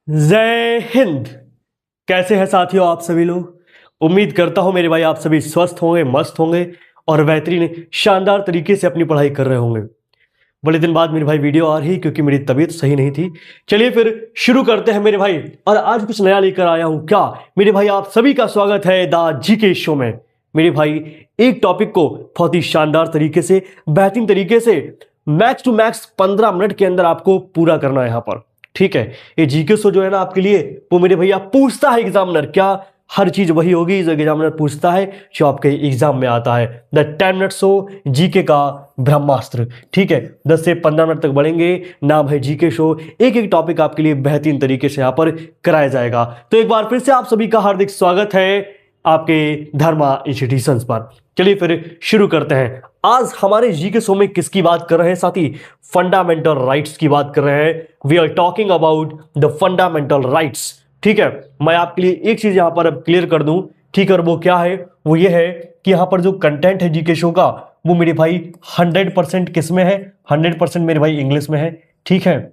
जय हिंद। कैसे हैं साथियों आप सभी लोग। उम्मीद करता हूं मेरे भाई आप सभी स्वस्थ होंगे, मस्त होंगे और बेहतरीन शानदार तरीके से अपनी पढ़ाई कर रहे होंगे। बड़े दिन बाद मेरे भाई वीडियो आ रही क्योंकि मेरी तबीयत सही नहीं थी। चलिए फिर शुरू करते हैं मेरे भाई। और आज कुछ नया लेकर आया हूं क्या मेरे भाई। आप सभी का स्वागत है द जीके शो में। मेरे भाई एक टॉपिक को बहुत ही शानदार तरीके से, बेहतरीन तरीके से मैक्स टू मैक्स 15 मिनट के अंदर आपको पूरा करना है यहां पर। ठीक है, ये जीके शो जो है ना आपके लिए, वो मेरे भैया पूछता है एग्जामिनर, क्या हर चीज वही होगी जो एग्जामिनर पूछता है जो आपके एग्जाम में आता है। द 10 मिनट शो, जीके का ब्रह्मास्त्र। ठीक है, 10 से 15 मिनट तक बढ़ेंगे। नाम है जीके शो। एक एक टॉपिक आपके लिए बेहतरीन तरीके से यहां पर कराया जाएगा। तो एक बार फिर से आप सभी का हार्दिक स्वागत है आपके धर्मा इंस्टीट्यूशंस पर। चलिए फिर शुरू करते हैं। आज हमारे जीके शो में किसकी बात कर रहे हैं साथी? फंडामेंटल राइट्स की बात कर रहे हैं। We are talking about the fundamental rights. ठीक है, मैं आपके लिए एक चीज यहां पर अब क्लियर कर दूं। ठीक है, और वो क्या है? वो ये है कि यहां पर जो कंटेंट है जीके शो का, वो मेरे भाई 100% किस में है? 100% मेरे भाई इंग्लिश में है। ठीक है,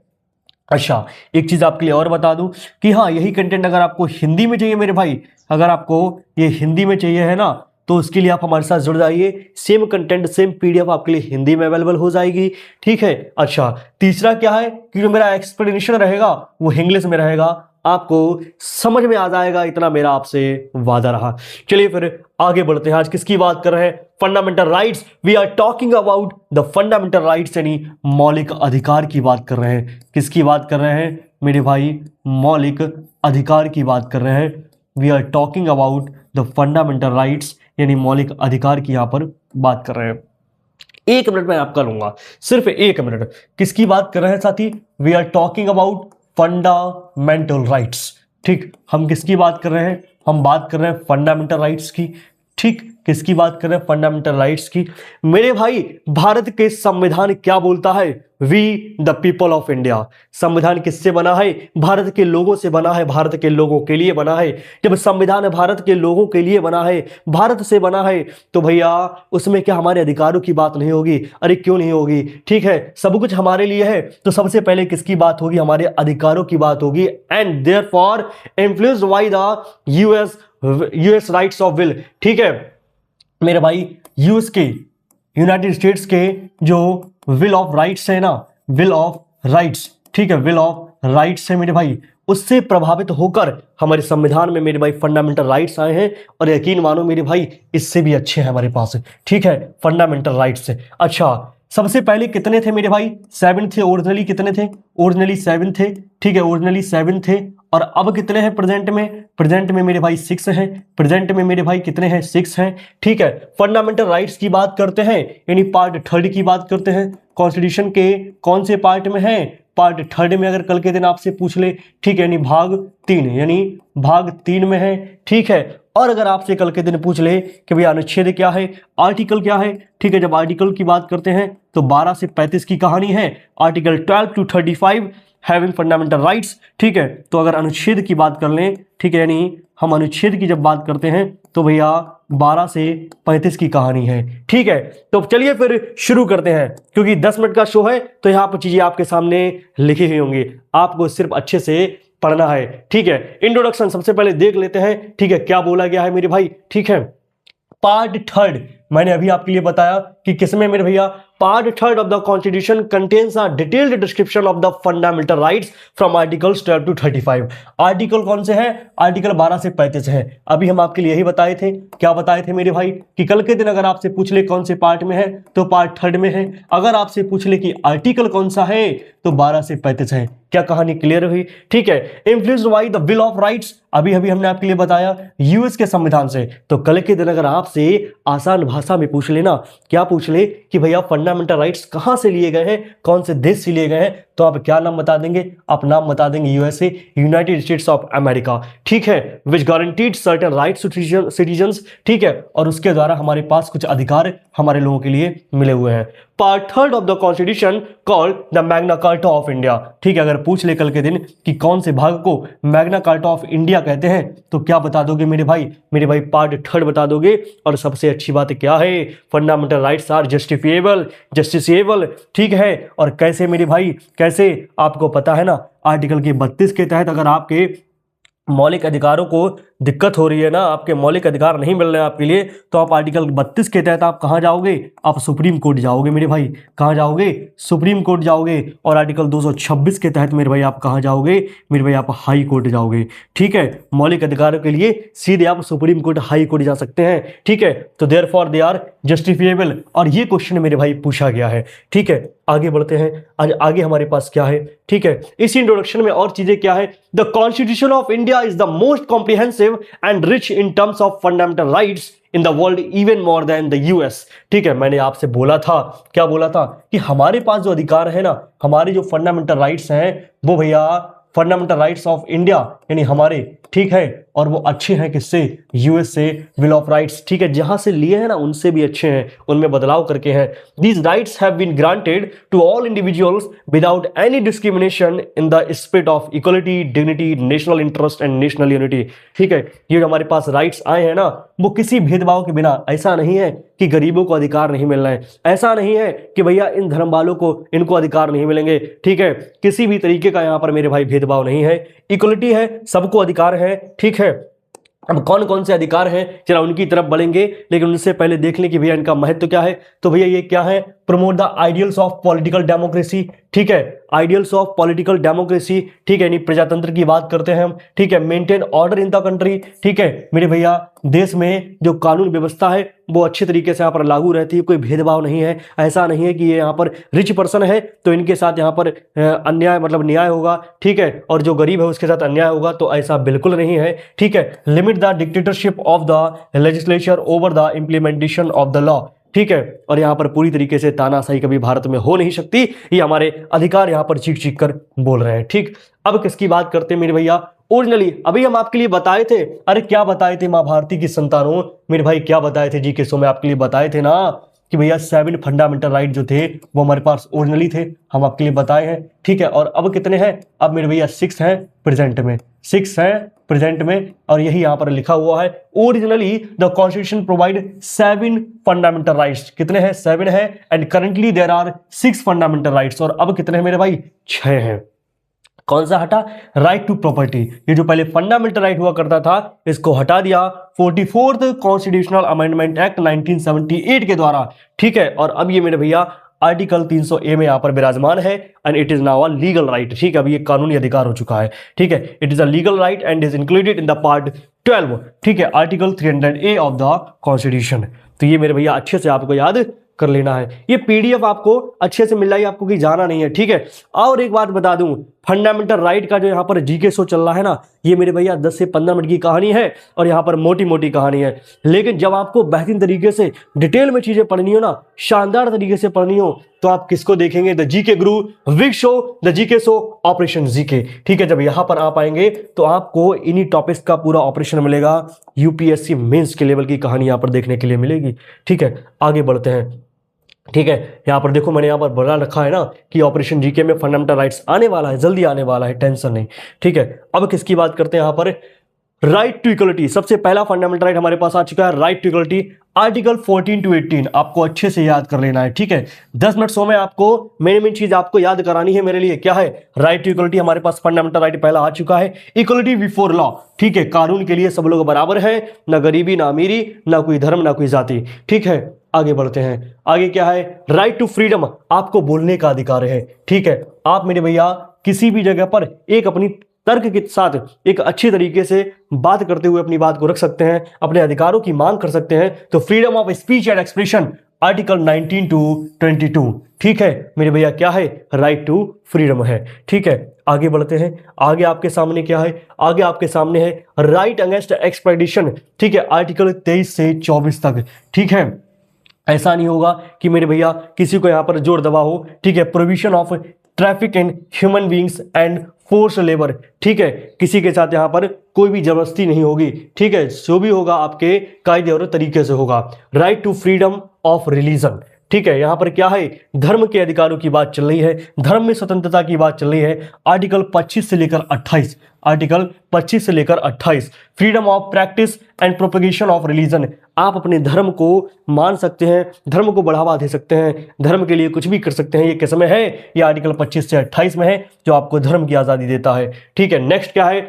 अच्छा एक चीज आपके लिए और बता दूं कि हाँ, यही कंटेंट अगर आपको हिंदी में चाहिए मेरे भाई, अगर आपको ये हिंदी में चाहिए है ना, तो उसके लिए आप हमारे साथ जुड़ जाइए। सेम कंटेंट, सेम पीडीएफ आपके लिए हिंदी में अवेलेबल हो जाएगी। ठीक है, अच्छा तीसरा क्या है कि जो मेरा एक्सप्लेनेशन रहेगा वो इंग्लिश में रहेगा, आपको समझ में आ जाएगा, इतना मेरा आपसे वादा रहा। चलिए फिर आगे बढ़ते हैं। आज किसकी बात कर रहे हैं? Fundamental rights. We are talking about the fundamental rights, यानी मौलिक अधिकार की बात कर रहे हैं। किसकी बात कर रहे हैं मेरे भाई? मौलिक अधिकार की बात कर रहे हैं। We are talking about the fundamental rights, यानी मौलिक अधिकार की यहां पर बात कर रहे हैं। 1 मिनट में आपका लूंगा, सिर्फ 1 मिनट। किसकी बात कर रहे हैं साथी? We are talking about fundamental rights. ठीक, हम किसकी बात कर रहे हैं? हम बात कर रहे हैं फंडामेंटल राइट्स की। ठीक, किसकी बात कर रहे हैं? फंडामेंटल राइट्स की। मेरे भाई भारत के संविधान क्या बोलता है? We the people of India. संविधान किससे बना है? भारत के लोगों से बना है, भारत के लोगों के लिए बना है। जब संविधान भारत के लोगों के लिए बना है, भारत से बना है, तो भैया उसमें क्या हमारे अधिकारों की बात नहीं होगी? अरे क्यों नहीं होगी? ठीक है, सब कुछ हमारे लिए है, तो सबसे पहले किसकी बात होगी? हमारे अधिकारों की बात होगी। And therefore influenced by the US rights of will. ठीक है मेरे भाई, यूएस के, यूनाइटेड स्टेट्स के जो विल ऑफ राइट्स है ना, विल ऑफ राइट्स, ठीक है, विल ऑफ राइट्स है मेरे भाई, उससे प्रभावित होकर हमारे संविधान में मेरे भाई फंडामेंटल राइट्स आए हैं। और यकीन मानो मेरे भाई, इससे भी अच्छे हैं हमारे पास। ठीक है, फंडामेंटल राइट्स से। अच्छा सबसे पहले कितने थे मेरे भाई? 7 थे ओरिजिनली। कितने थे? ओरिजिनली 7 थे। ठीक है, ओरिजिनली 7 थे। और अब कितने हैं प्रेजेंट में? प्रेजेंट में मेरे भाई 6 हैं। प्रेजेंट में मेरे भाई कितने हैं? 6 हैं। ठीक है, फंडामेंटल राइट्स की बात करते हैं, यानी पार्ट 3 की बात करते हैं। कॉन्स्टिट्यूशन के कौन से पार्ट में है? पार्ट 3 में अगर कल के दिन आपसे पूछ ले, ठीक है, यानी भाग 3, यानी भाग 3 में है। ठीक है, और अगर आपसे कल के दिन पूछ ले कि भैया अनुच्छेद क्या है, आर्टिकल क्या है, ठीक है, जब आर्टिकल की बात करते हैं तो 12 से 35 की कहानी है। Article 12 to 35 having fundamental rights. ठीक है, तो अगर अनुच्छेद की बात कर लें, ठीक है, यानी हम अनुच्छेद की जब बात करते हैं तो भैया 12 से 35 की कहानी है। ठीक है, तो चलिए फिर शुरू करते हैं। क्योंकि 10 मिनट का शो है तो यहां पर चीजें आपके सामने लिखी हुई होंगी, आपको सिर्फ अच्छे से पढ़ना है। ठीक है, इंट्रोडक्शन सबसे पहले देख लेते हैं। ठीक है, क्या बोला गया है मेरे भाई? ठीक है, पार्ट 3 मैंने अभी आपके लिए बताया कि किसमें मेरे भैया? Part 3 of the constitution contains a detailed description of the fundamental rights from articles 12 to 35। Article कौन से हैं? आर्टिकल 12 से 35 है। अभी हम आपके लिए यही बताए थे। क्या बताए थे मेरे भाई? कि कल के दिन अगर आपसे पूछ ले कौन से पार्ट में है, तो पार्ट 3 में है। अगर आपसे पूछ ले कि आर्टिकल कौन सा है, तो 12 से 35 है। क्या कहानी क्लियर हुई? ठीक है, influenced by the will of rights, अभी अभी हमने आपके लिए बताया यूएस के संविधान से। तो कल के दिन अगर आपसे आसान भाषा में पूछ लेना, क्या पूछ ले कि भैया फंडामेंटल राइट्स कहां से लिए गए हैं, कौन से देश से लिए गए हैं, तो आप क्या नाम बता देंगे? आप नाम बता देंगे USA, United States of America. ठीक है, which guaranteed certain rights to citizens. ठीक है, और उसके द्वारा हमारे पास कुछ अधिकार हमारे लोगों के लिए मिले हुए हैं। Part 3 of the constitution called the Magna carta of India. ठीक है, अगर पूछ ले कल के दिन कि कौन से भाग को मैग्ना कार्टा ऑफ इंडिया कहते हैं, तो क्या बता दोगे मेरे भाई? मेरे भाई पार्ट 3 बता दोगे। और सबसे अच्छी बात क्या है? Fundamental rights are justifiable, justiciable. ठीक है, और कैसे मेरे भाई, कैसे कैसे आपको पता है ना, आर्टिकल के 32 के तहत अगर आपके मौलिक अधिकारों को दिक्कत हो रही है ना, आपके मौलिक अधिकार नहीं मिल रहे हैं आपके लिए, तो आप आर्टिकल 32 के तहत आप कहां जाओगे, आप सुप्रीम कोर्ट जाओगे मेरे भाई। कहां जाओगे, सुप्रीम कोर्ट जाओगे। और आर्टिकल 226 के तहत मेरे भाई आप कहां जाओगे, मेरे भाई आप हाई कोर्ट जाओगे। ठीक है, मौलिक अधिकारों के लिए सीधे आप सुप्रीम कोर्ट, हाई कोर्ट जा सकते हैं। ठीक है, तो देयरफॉर दे आर जस्टिफिएबल, और ये क्वेश्चन मेरे भाई पूछा गया है। ठीक है, आगे बढ़ते हैं। आज आगे हमारे पास क्या है, ठीक है, इस इंट्रोडक्शन में और चीजें क्या है। The constitution of India is the most comprehensive and rich in terms of fundamental rights in the world even more than the US. ठीक है, मैंने आपसे बोला था, क्या बोला था, कि हमारे पास जो अधिकार है ना, हमारे जो फंडामेंटल राइट्स हैं वो भैया फंडामेंटल राइट्स ऑफ इंडिया यानी हमारे, ठीक है, और वो अच्छे हैं किससे, यूएस से, बिल ऑफ राइट्स। ठीक है, जहां से लिए हैं ना उनसे भी अच्छे हैं, उनमें बदलाव करके हैं। These rights have been granted to all individuals without any discrimination in the spirit of equality, dignity, national interest and national unity. ठीक है, ये जो हमारे पास राइट्स आए हैं ना, वो किसी भेदभाव के बिना, ऐसा नहीं है कि गरीबों को अधिकार नहीं मिल रहे हैं, ऐसा नहीं है कि भैया इन धर्म वालों को इनको अधिकार नहीं मिलेंगे। ठीक है, किसी भी तरीके का यहां पर मेरे भाई भेदभाव नहीं है, इक्वलिटी है, सबको अधिकार है। ठीक है, अब कौन कौन से अधिकार हैं जरा उनकी तरफ बढ़ेंगे, लेकिन उनसे पहले देख लें कि भैया इनका महत्व क्या है। तो भैया ये क्या है, promote the ideals of political democracy. ठीक है, आइडियल्स ऑफ पॉलिटिकल डेमोक्रेसी, ठीक है, यानी प्रजातंत्र की बात करते हैं हम। ठीक है, maintain order in the country. ठीक है मेरे भैया, देश में जो कानून व्यवस्था है वो अच्छे तरीके से यहाँ पर लागू रहती है, कोई भेदभाव नहीं है। ऐसा नहीं है कि ये यहाँ पर रिच पर्सन है तो इनके साथ यहाँ पर अन्याय मतलब न्याय होगा, ठीक है, और जो गरीब है उसके साथ अन्याय होगा, तो ऐसा बिल्कुल नहीं है। ठीक है, limit the dictatorship of the legislature over the implementation of the law. ठीक है, और यहां पर पूरी तरीके से तानाशाही कभी भारत में हो नहीं सकती, ये हमारे अधिकार यहां पर चीख चीख कर बोल रहे हैं। ठीक, अब किसकी बात करते हैं मेरे भैया, ओरिजिनली अभी हम आपके लिए बताए थे, अरे क्या बताए थे मां भारती की संतानों, मेरे भाई क्या बताए थे, जी के शो में आपके लिए बताए थे ना कि भैया 7 फंडामेंटल राइट जो थे वो हमारे पास ओरिजिनली थे, हम आपके लिए बताए हैं। ठीक है, और अब कितने हैं, अब मेरे भैया 6 हैं प्रेजेंट में, 6 हैं प्रेजेंट में, और यही यहां पर लिखा हुआ है, originally the constitution provide 7 fundamental rights. कितने हैं, 7 है, and currently there are 6 fundamental rights. और अब कितने हैं मेरे भाई, 6 हैं। कौन सा हटा, राइट टू प्रॉपर्टी, ये जो पहले फंडामेंटल राइट हुआ करता था इसको हटा दिया 44th कॉन्स्टिट्यूशनल अमेंडमेंट एक्ट 1978 के द्वारा। ठीक है, और अब ये मेरे भैया आर्टिकल 300A में यहां पर विराजमान है, and it is now a legal right. ठीक है, अब ये कानूनी अधिकार हो चुका है। ठीक है, it is a legal right and is included in the part 12। ठीक है, article 300A of the constitution. तो ये मेरे भैया अच्छे से आपको याद कर लेना है, ये पीडीएफ आपको अच्छे से मिल रहा है, आपको कहीं जाना नहीं है। ठीक है, और एक बात बता दूं, फंडामेंटल राइट का जो यहाँ पर जीके शो चल रहा है ना, ये मेरे भैया 10 से 15 मिनट की कहानी है, और यहाँ पर मोटी मोटी कहानी है, लेकिन जब आपको बेहतरीन तरीके से डिटेल में चीजें पढ़नी हो ना, शानदार तरीके से पढ़नी हो, तो आप किसको देखेंगे, the GK guru wig show, the GK show operation GK. ठीक है, जब यहां पर आप आएंगे तो आपको इन्हीं टॉपिक्स का पूरा ऑपरेशन मिलेगा, यूपीएससी मेंस के लेवल की कहानी यहां पर देखने के लिए मिलेगी। ठीक है, आगे बढ़ते हैं। ठीक है, यहां पर देखो मैंने यहां पर बना रखा है ना कि ऑपरेशन जीके में फंडामेंटल राइट्स आने वाला है, जल्दी आने वाला है, टेंशन नहीं। ठीक है, अब किसकी बात करते हैं यहां पर, राइट टू इक्वलिटी। सबसे पहला फंडामेंटल राइट हमारे पास आ चुका है, right to equality, article 14 to 18 आपको अच्छे से याद कर लेना है। ठीक है, 10 मिनट सो में आपको मेन चीज आपको याद करानी है मेरे लिए, क्या है, राइट टू इक्वलिटी। हमारे पास फंडामेंटल राइट पहला आ चुका है, इक्वलिटी बिफोर लॉ। ठीक है, कानून के लिए सब लोग बराबर है, ना गरीबी ना अमीरी, ना कोई धर्म ना कोई जाति। ठीक है, आगे बढ़ते हैं। आगे क्या है, राइट टू फ्रीडम, आपको बोलने का अधिकार है। ठीक है, आप मेरे भैया किसी भी जगह पर एक अपनी तर्क के साथ एक अच्छी तरीके से बात करते हुए अपनी बात को रख सकते हैं, अपने अधिकारों की मांग कर सकते हैं। तो freedom of speech and expression, article 19 to 22। ठीक है मेरे भैया, क्या है, राइट टू फ्रीडम है। ठीक है, आगे बढ़ते हैं। आगे आपके सामने क्या है, आगे आपके सामने है राइट अगेंस्ट एक्सट्रैडिशन। ठीक है, आर्टिकल 23 से 24 तक। ठीक है, ऐसा नहीं होगा कि मेरे भैया किसी को यहां पर जोर दबा हो। ठीक है, provision of traffic in human beings and force labour. ठीक है, किसी के साथ यहां पर कोई भी जबरदस्ती नहीं होगी। ठीक है, जो भी होगा आपके कायदे और तरीके से होगा। Right to freedom of religion. ठीक है, यहां पर क्या है, धर्म के अधिकारों की बात चल रही है, धर्म में स्वतंत्रता की बात चल रही है। आर्टिकल 25 से लेकर 28, आर्टिकल 25 से लेकर 28, freedom of practice and propagation of religion, आप अपने धर्म को मान सकते हैं, धर्म को बढ़ावा दे सकते हैं, धर्म के लिए कुछ भी कर सकते हैं। ये किस में है? ये आर्टिकल 25 से 28 में है, जो आपको धर्म की आजादी देता है। ठीक है, नेक्स्ट क्या है?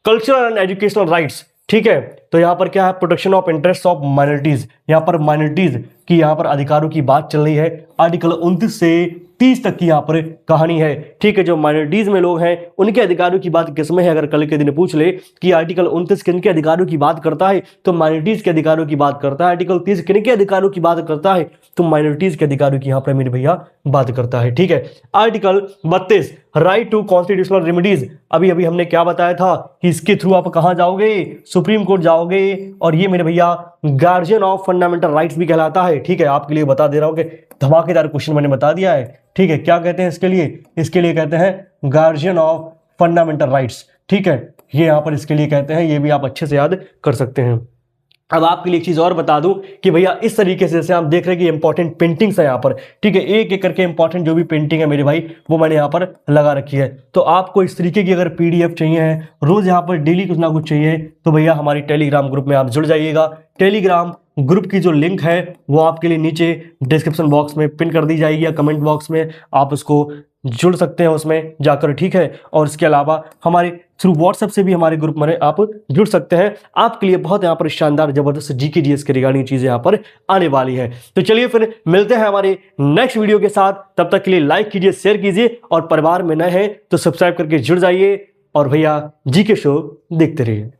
Cultural and educational rights. ठीक है, तो यहां पर क्या है? Protection of interest of minorities, यहां पर माइनॉरिटीज की यहां पर अधिकारों की बात चल रही है। आर्टिकल 29 से 30 तक की यहां पर कहानी है। ठीक है, जो माइनॉरिटीज में लोग हैं उनके अधिकारों की बात किसमें है? अगर कल के दिन पूछ ले कि आर्टिकल 29 किनके अधिकारों की बात करता है, तो माइनॉरिटीज के अधिकारों की बात करता है। आर्टिकल 30 किनके अधिकारों की बात करता है? तो माइनॉरिटीज के अधिकारों की यहां पर मेरे भैया बात करता है। ठीक है, article 32 right to constitutional remedies, अभी अभी हमने क्या बताया था कि इसके थ्रू आप कहां जाओगे? सुप्रीम कोर्ट जाओगे, और ये मेरे भैया गार्जियन ऑफ फंडामेंटल राइट्स भी कहलाता है। ठीक है, आपके लिए बता दे रहा हूं कि धमाकेदार क्वेश्चन मैंने बता दिया है। ठीक है, क्या कहते हैं इसके लिए? इसके लिए कहते हैं गार्जियन ऑफ फंडामेंटल राइट्स। ठीक है, ये यहां पर इसके लिए कहते हैं, ये भी आप अच्छे से याद कर सकते हैं। अब आपके लिए एक चीज और बता दूं कि भैया इस तरीके से जैसे आप देख रहे हैं कि इंपॉर्टेंट पेंटिंग्स है यहां पर। ठीक है, एक एक करके इंपॉर्टेंट जो भी पेंटिंग है मेरे भाई वो मैंने यहां पर लगा रखी है। तो आपको इस तरीके की अगर पीडीएफ चाहिए है, रोज यहां पर डेली कुछ ना कुछ चाहिए, तो भैया हमारी टेलीग्राम ग्रुप में आप जुड़ जाइएगा। टेलीग्राम ग्रुप की जो लिंक है वो आपके लिए नीचे डिस्क्रिप्शन बॉक्स में पिन कर दी जाएगी, या कमेंट बॉक्स में आप उसको जुड़ सकते हैं उसमें जाकर। ठीक है, और इसके अलावा हमारे थ्रू व्हाट्सएप से भी हमारे ग्रुप में आप जुड़ सकते हैं। आपके लिए बहुत यहाँ पर शानदार जबरदस्त जीके जीएस के रिगार्डिंग चीजें यहाँ पर आने वाली है। तो चलिए फिर मिलते हैं हमारे नेक्स्ट वीडियो के साथ। तब तक के लिए लाइक कीजिए, शेयर कीजिए, और परिवार में नए हैं तो सब्सक्राइब करके जुड़ जाइए। और भैया जीके शो देखते रहिए।